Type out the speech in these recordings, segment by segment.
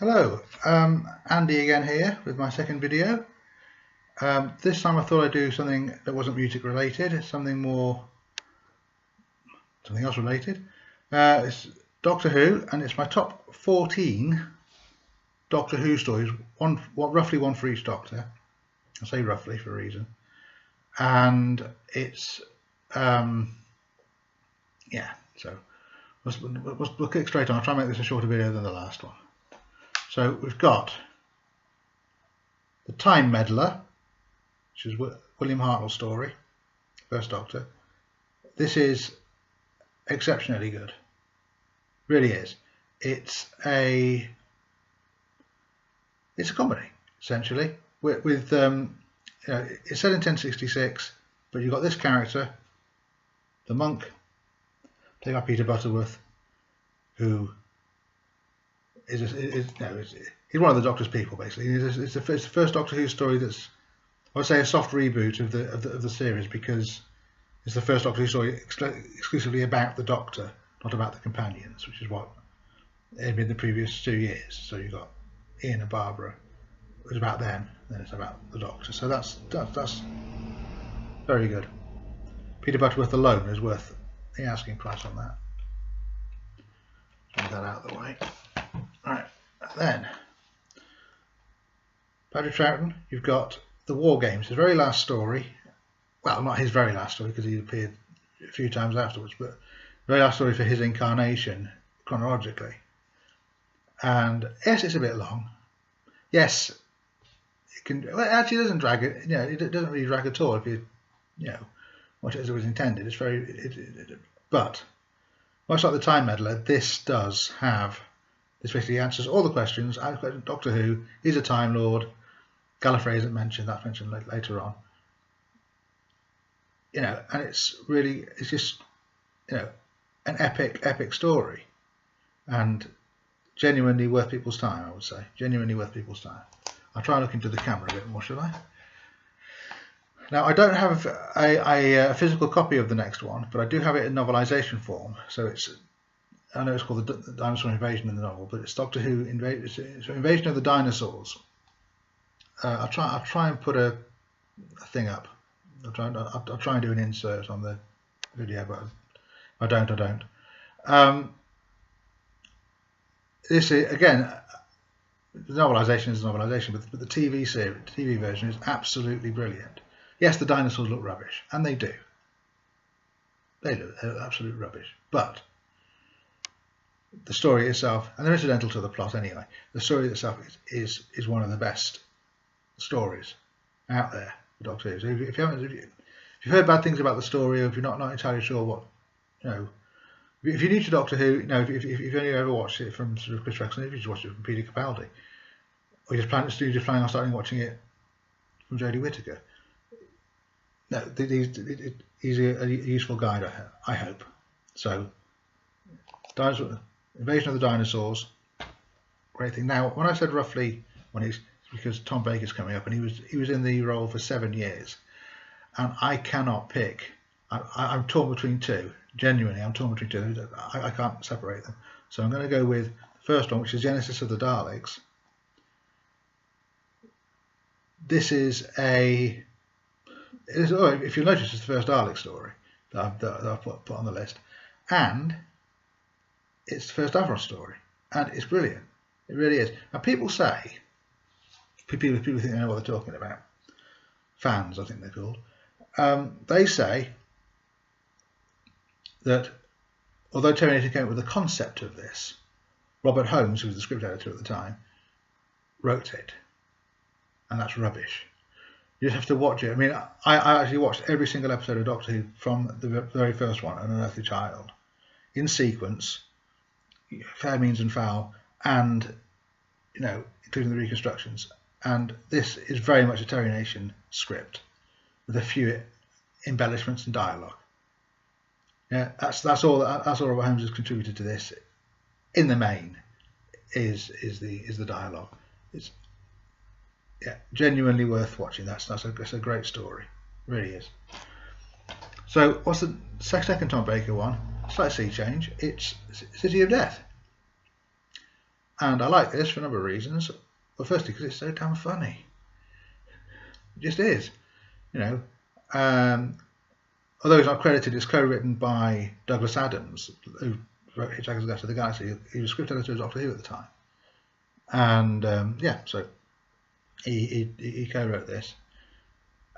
Hello, Andy again here with my second video. This time I thought I'd do something that wasn't music related, something else related. It's Doctor Who, and it's my top 14 Doctor Who stories, roughly one for each Doctor. I say roughly for a reason. And it's, so we'll kick straight on. I'll try and make this a shorter video than the last one. So we've got the Time Meddler, which is William Hartnell's story, First Doctor. This is exceptionally good, really is. It's a comedy essentially. It's set in 1066, but you've got this character, the monk, played by Peter Butterworth, who he's one of the Doctor's people basically. It's the first Doctor Who story that's, I would say, a soft reboot of the series, because it's the first Doctor Who story exclusively about the Doctor, not about the companions, which is what it had been the previous 2 years. So you've got Ian and Barbara, it was about them, and then it's about the Doctor. So that's very good. Peter Butterworth alone is worth the asking price on that. Get that out of the way. Right, then Patrick Troughton, you've got the War Games, his very last story. Well, not his very last story, because he appeared a few times afterwards, but very last story for his incarnation chronologically. And yes, it's a bit long. Yes, it can. Well, it actually doesn't drag it. It doesn't really drag at all if you watch it as it was intended. It's very. But much like the Time Meddler, this basically answers all the questions. Doctor Who is a Time Lord. Gallifrey isn't mentioned. That's mentioned later on. And it's just an epic story, and genuinely worth people's time. I would say genuinely worth people's time. I'll try and look into the camera a bit more, should I? Now, I don't have a physical copy of the next one, but I do have it in novelisation form. So I know it's called the Dinosaur Invasion in the novel, but it's Doctor Who Invasion of the Dinosaurs. I'll try and put a thing up. I'll try and do an insert on the video, but if I don't. This is, again, the novelisation is a novelisation, but the TV version is absolutely brilliant. Yes, the dinosaurs look rubbish, and they do. They look absolute rubbish. But the story itself, and they're incidental to the plot anyway, the story itself is one of the best stories out there for Doctor Who. So if you've heard bad things about the story, or if you're not entirely sure what, if you're new to Doctor Who, if you've only ever watched it from sort of Chris Rexon, if you just watched it from Peter Capaldi, or you're just planning on starting watching it from Jodie Whittaker, no, he's a useful guide, I hope. So, Invasion of the Dinosaurs, great thing. Now, when I said roughly, it's because Tom Baker's coming up, and he was in the role for 7 years, and I cannot pick. I'm torn between two. Genuinely, I'm torn between two. I can't separate them. So I'm going to go with the first one, which is Genesis of the Daleks. This is if you'll notice, it's the first Dalek story that I've put on the list, and it's the first Davros story, and it's brilliant. It really is. Now, people think they know what they're talking about. Fans, I think they're called. They say that although Terminator came up with the concept of this, Robert Holmes, who was the script editor at the time, wrote it, and that's rubbish. You just have to watch it. I mean, I actually watched every single episode of Doctor Who from the very first one, An Unearthly Child, in sequence, fair, means and foul, and including the reconstructions. And this is very much a Terry Nation script with a few embellishments and dialogue. Yeah, that's all Robert Holmes has contributed to this. In the main, is the dialogue. It's genuinely worth watching. That's a great story. It really is. So what's the second Tom Baker one? Slight sea change. It's City of Death. And I like this for a number of reasons. Well, firstly, because it's so damn funny. It just is. You know, although he's not credited, it's co-written by Douglas Adams, who wrote Hitchhiker's Guide to the Galaxy. He was script editor of Doctor Who at the time. And yeah, so he co-wrote this.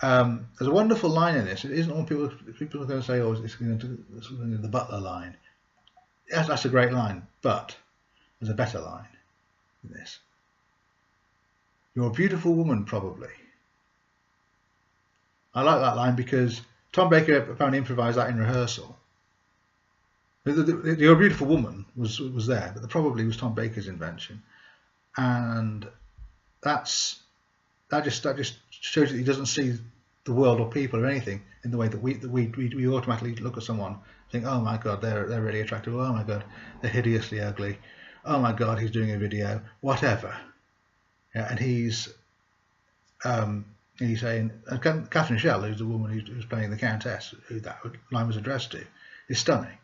There's a wonderful line in this. It isn't all people are going to say, oh, it's going to be the Butler line. Yes, that's a great line, but there's a better line in this. You're a beautiful woman, probably. I like that line because Tom Baker apparently improvised that in rehearsal. You're a beautiful woman was there, but the probably was Tom Baker's invention, and that just shows that he doesn't see the world or people or anything in the way that we automatically look at someone, think, oh my god, they're really attractive, oh my god, they're hideously ugly, oh my god, he's doing a video, whatever. Yeah, and he's saying, and Catherine Shell, who's the woman who's playing the Countess, who that line was addressed to, is stunning,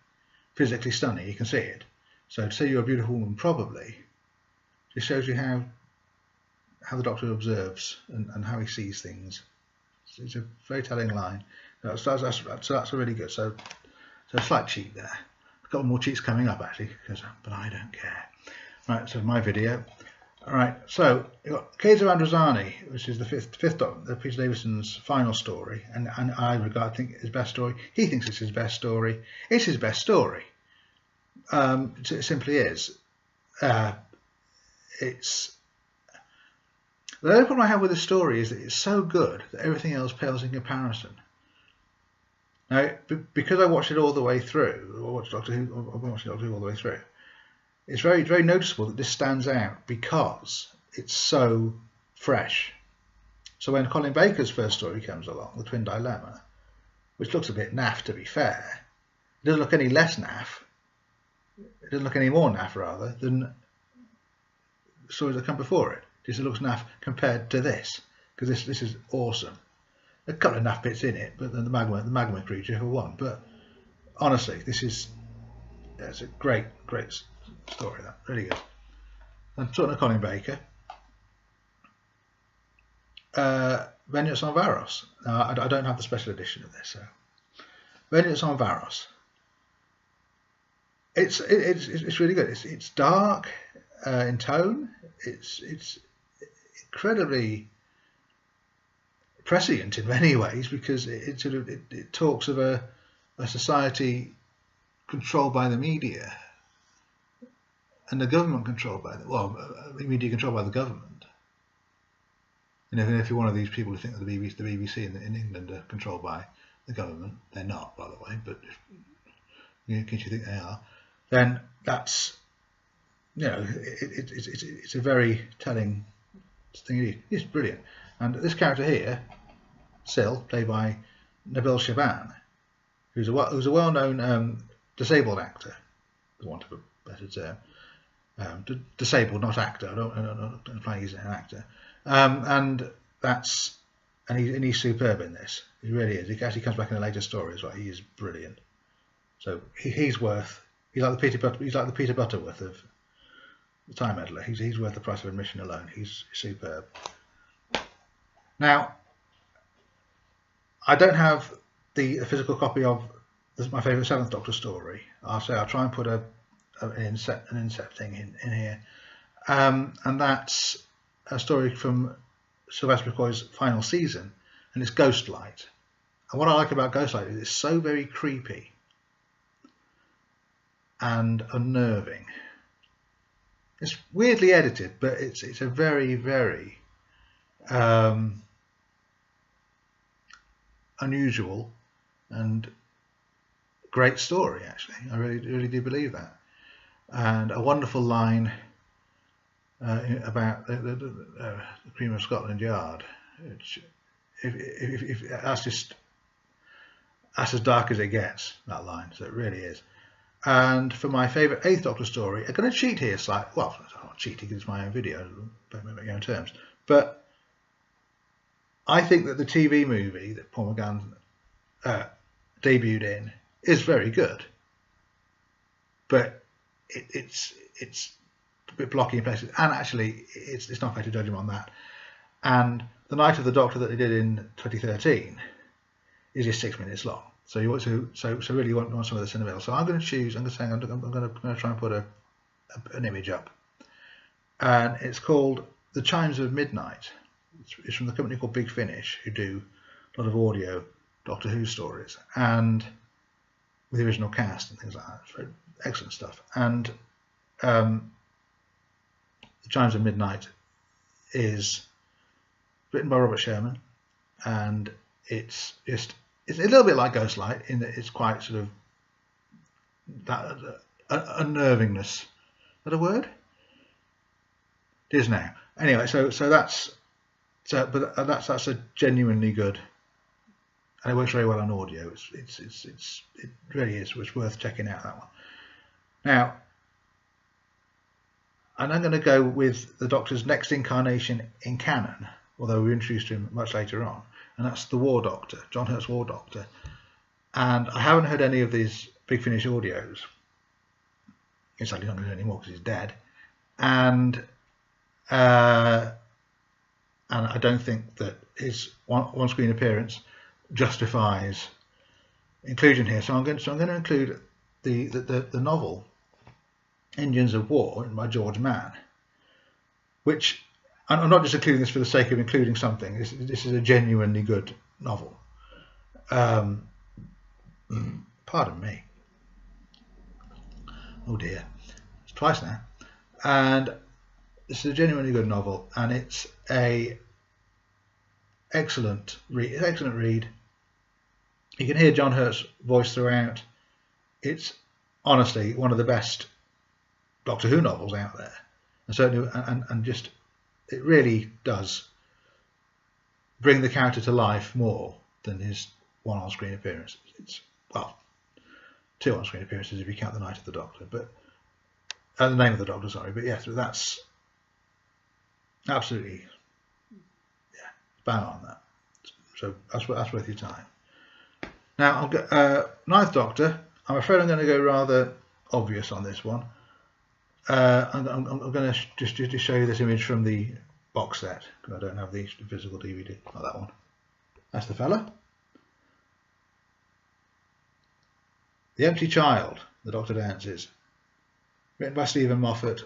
physically stunning. You can see it. So to say you're a beautiful woman, probably, just shows you how the Doctor observes and how he sees things. It's a very telling line. So that's really good. So a slight cheat there. I've got more cheats coming up actually, but I don't care. Right, so my video. All right, so you've got Are Androzani, which is the fifth Doctor, Peter Davison's final think his best story. He thinks it's his best story. It's his best story. It simply is. It's the only problem I have with the story is that it's so good that everything else pales in comparison. Now, because I watched it all the way through, or watched Doctor Who, I've watched Doctor Who all the way through. It's very, very noticeable that this stands out because it's so fresh. So when Colin Baker's first story comes along, The Twin Dilemma, which looks a bit naff to be fair, it doesn't look any less naff, it doesn't look any more naff rather than the stories that come before it. It just looks naff compared to this, because this is awesome. A couple of naff bits in it, but then the Magma Creature for one. But honestly, it's a great story, that really good. And talking of Colin Baker, Vengeance on Varos. Now, I don't have the special edition of this, so Vengeance on Varos. It's really good. It's dark in tone. It's incredibly prescient in many ways because it talks of a society controlled by the media. And the government controlled by media controlled by the government. And if you're one of these people who think that the BBC in England are controlled by the government, they're not, by the way. But in case you think they are, then that's it's a very telling thing. It's brilliant. And this character here, Syl, played by Nabil Shaban, who's a well-known disabled actor, for want of a better term. Disabled, not actor. I don't imply he's an actor. And he's superb in this. He really is. He actually comes back in a later story as well. He is brilliant. So he's like the Peter Butterworth of the Time Meddler. He's worth the price of admission alone. He's superb. Now, I don't have the physical copy of my favourite Seventh Doctor story. I'll try and put an inset thing in here, and that's a story from Sylvester McCoy's final season, and it's Ghostlight. And what I like about Ghostlight is it's so very creepy and unnerving. It's weirdly edited, but it's a very, very unusual and great story. Actually, I really do believe that. And a wonderful line about the cream of Scotland Yard. If that's as dark as it gets, that line. So it really is. And for my favourite Eighth Doctor story, I'm going to cheat here slightly. Well, I'm not cheating because it's my own video, don't make my own terms. But I think that the TV movie that Paul McGann debuted in is very good. But it's a bit blocky in places, and actually it's not fair to judge him on that. And the Night of the Doctor that they did in 2013 is just 6 minutes long. So you want to really want some of this in the middle. So I'm going to choose. I'm going to try and put an image up, and it's called The Chimes of Midnight. It's from the company called Big Finish, who do a lot of audio Doctor Who stories, and with the original cast and things like that. It's very excellent stuff. And The Chimes of Midnight is written by Robert Sherman, and it's a little bit like Ghostlight in that it's quite sort of that unnervingness. Is that a word? It is now. Anyway, that's a genuinely good, and it works very well on audio. It really is. It's worth checking out, that one. Now, and I'm going to go with the Doctor's next incarnation in canon, although we introduced him much later on, and that's the War Doctor, John Hurt's War Doctor. And I haven't heard any of these Big Finish audios. He's sadly not going to do any more because he's dead. And I don't think that his one-screen appearance justifies inclusion here. So I'm going to include the novel Engines of War, written by George Mann, which I'm not just including this for the sake of including something. This is a genuinely good novel. Pardon me. Oh dear, it's twice now. And this is a genuinely good novel, and it's a excellent read. You can hear John Hurt's voice throughout. It's honestly one of the best Doctor Who novels out there, and certainly, and just it really does bring the character to life more than his one on-screen appearance. It's, well, 2 on-screen appearances if you count the Night of the Doctor, but the Name of the Doctor, sorry. But yes, that's absolutely, yeah, bang on that. So that's worth your time. Now I'll go Ninth Doctor. I'm afraid I'm going to go rather obvious on this one. I'm going to just show you this image from the box set, because I don't have the physical DVD. Not that one. That's the fella. The Empty Child, the Doctor dances. Written by Stephen Moffat.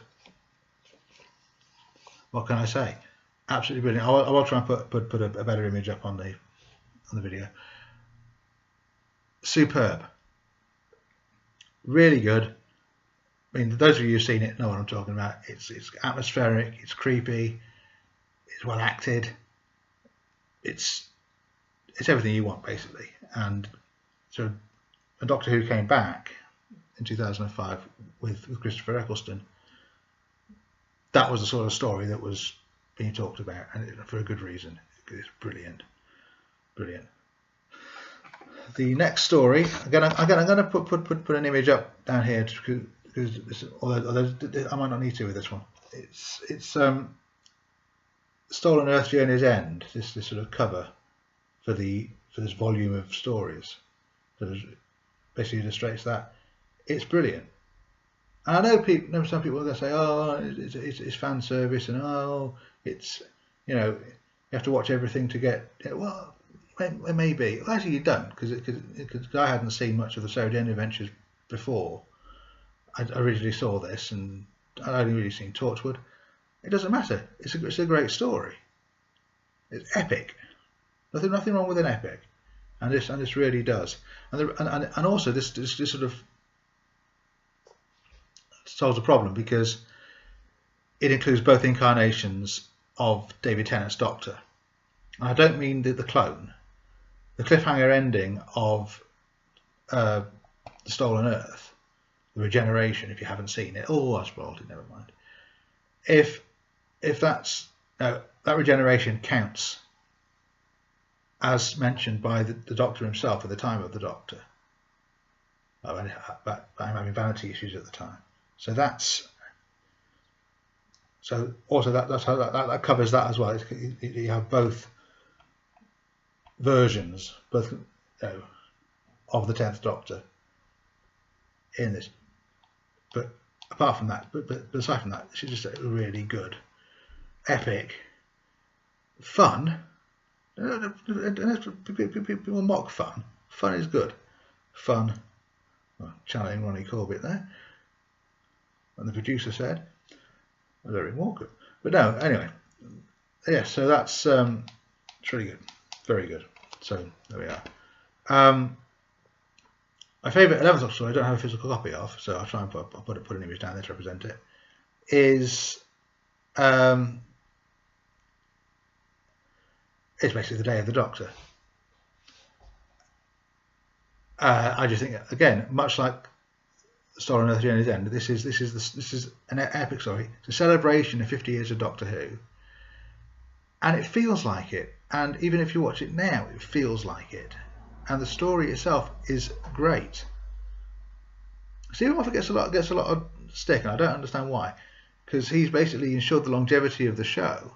What can I say? Absolutely brilliant. I will try and put a better image up on the video. Superb. Really good. I mean, those of you who've seen it know what I'm talking about. It's atmospheric, it's creepy, it's well acted, it's everything you want basically. And so, a Doctor Who came back in 2005 with Christopher Eccleston. That was the sort of story that was being talked about, and for a good reason. It's brilliant, brilliant. The next story, again, I'm going to put an image up down here because although I might not need to with this one. It's Stolen Earth Journey's End. This sort of cover for this volume of stories that basically illustrates that. It's brilliant. And I know some people are going to say, oh, it's fan service, and oh, it's, you know, you have to watch everything to get it. Well, it may be. Well, actually, you don't, because I hadn't seen much of the Sarah Jane Adventures before. I originally saw this, and I'd only really seen Torchwood. It doesn't matter. It's a great story. It's epic. Nothing wrong with an epic, and this really does. And also this sort of solves a problem, because it includes both incarnations of David Tennant's Doctor. And I don't mean the clone. The cliffhanger ending of The Stolen Earth, the regeneration, if you haven't seen it. Oh, I spoiled it, never mind. If that's that regeneration counts as mentioned by the Doctor himself at the time of the Doctor, I'm having vanity issues at the time. So that covers that as well. You have both versions, both of the 10th Doctor in this. But apart from that, but aside from that, she's just really good, epic, fun. People mock fun. Fun is good. Fun. Well, channeling Ronnie Corbett there. And the producer said, very Walker. But no, anyway. Yeah, so that's it's really good. Very good. So there we are. My favourite 11th Doctor story I don't have a physical copy of, so I'll try and put an image down there to represent it, is it's basically the Day of the Doctor. I just think, again, much like the story on Earth Journey's End, this is an epic story. It's a celebration of 50 years of Doctor Who, and it feels like it. And even if you watch it now, it feels like it. And the story itself is great. Stephen Moffat gets a lot of stick, and I don't understand why, because he's basically ensured the longevity of the show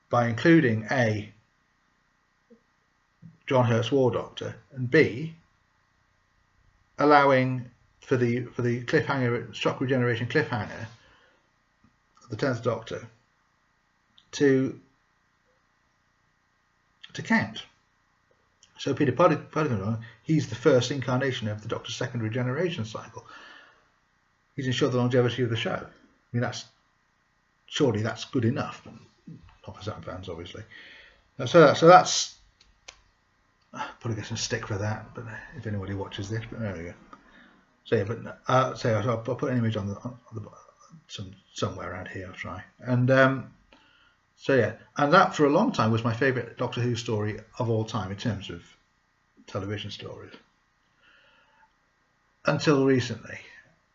by including A, John Hurt's War Doctor, and B, allowing for the cliffhanger, shock regeneration cliffhanger, the 10th Doctor, to count. So Peter Puddick, he's the first incarnation of the Doctor's second regeneration cycle. He's ensured the longevity of the show. I mean, surely that's good enough. Not for some fans, obviously. So that's probably get some stick for that, but if anybody watches this, but there we go. So yeah, but I'll put an image on the somewhere around here. I'll try. And so yeah, and that for a long time was my favourite Doctor Who story of all time in terms of television stories, until recently.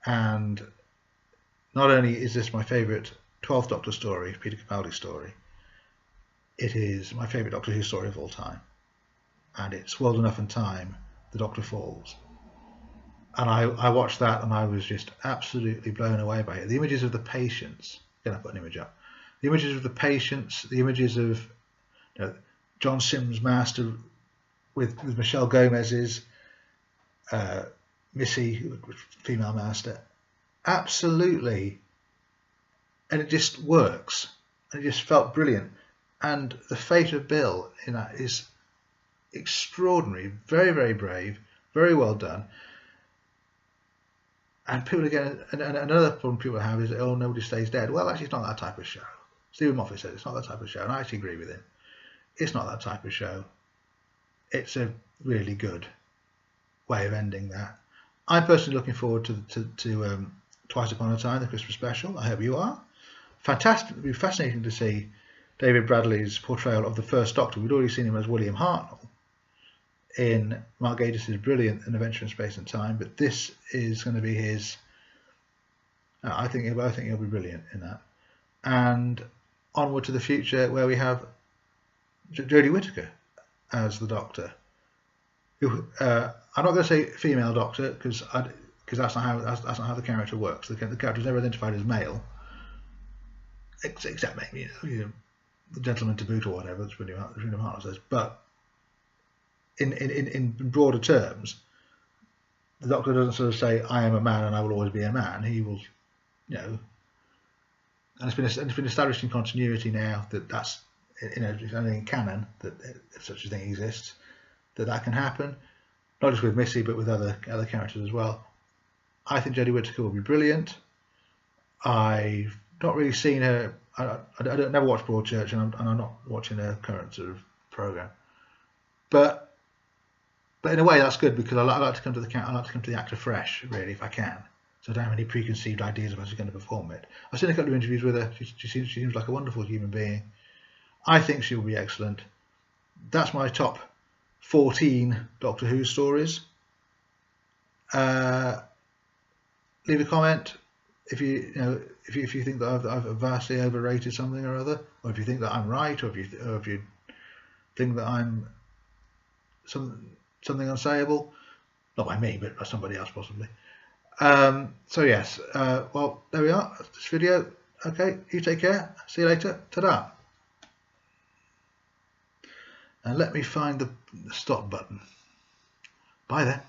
And not only is this my favourite 12th Doctor story, Peter Capaldi's story, it is my favourite Doctor Who story of all time. And it's World Enough and Time, The Doctor Falls. And I watched that and I was just absolutely blown away by it. The images of the patients, again I put an image up, the images of the patients, the images of John Sims' master with Michelle Gomez's Missy, female master, absolutely, and it just works, and it just felt brilliant. And the fate of Bill in that is extraordinary, very, very brave, very well done. And people again, and another problem people have is, oh, nobody stays dead. Well, actually, it's not that type of show. Stephen Moffat said it's not that type of show, and I actually agree with him. It's not that type of show. It's a really good way of ending that. I'm personally looking forward to Twice Upon a Time, the Christmas special. I hope you are. Fantastic. It'll be fascinating to see David Bradley's portrayal of the First Doctor. We'd already seen him as William Hartnell in Mark Gatiss' brilliant An Adventure in Space and Time, but this is going to be his. I think he'll be brilliant in that. And Onward to the Future, where we have Jodie Whittaker as the Doctor, who I'm not going to say female Doctor because that's not how the character works. The character is never identified as male, except maybe the gentleman to boot or whatever that's William Hartnell says. But in broader terms, the Doctor doesn't sort of say, I am a man and I will always be a man. He will, and it's been established in continuity now that's in canon that if such a thing exists, that can happen, not just with Missy but with other characters as well. I think Jodie Whittaker will be brilliant. I've not really seen her. I never watched Broadchurch, and I'm not watching her current sort of program. But in a way that's good, because I like to come to the actor fresh, really, if I can. So I don't have any preconceived ideas of how she's going to perform it. I've seen a couple of interviews with her. She seems like a wonderful human being. I think she will be excellent. That's my top 14 Doctor Who stories. Leave a comment if you think that I've vastly overrated something or other, or if you think that I'm right, or if you think that I'm something unsayable, not by me but by somebody else possibly. So yes, well, there we are. That's this video. Okay, you take care. See you later. Ta-da. And let me find the stop button. Bye then.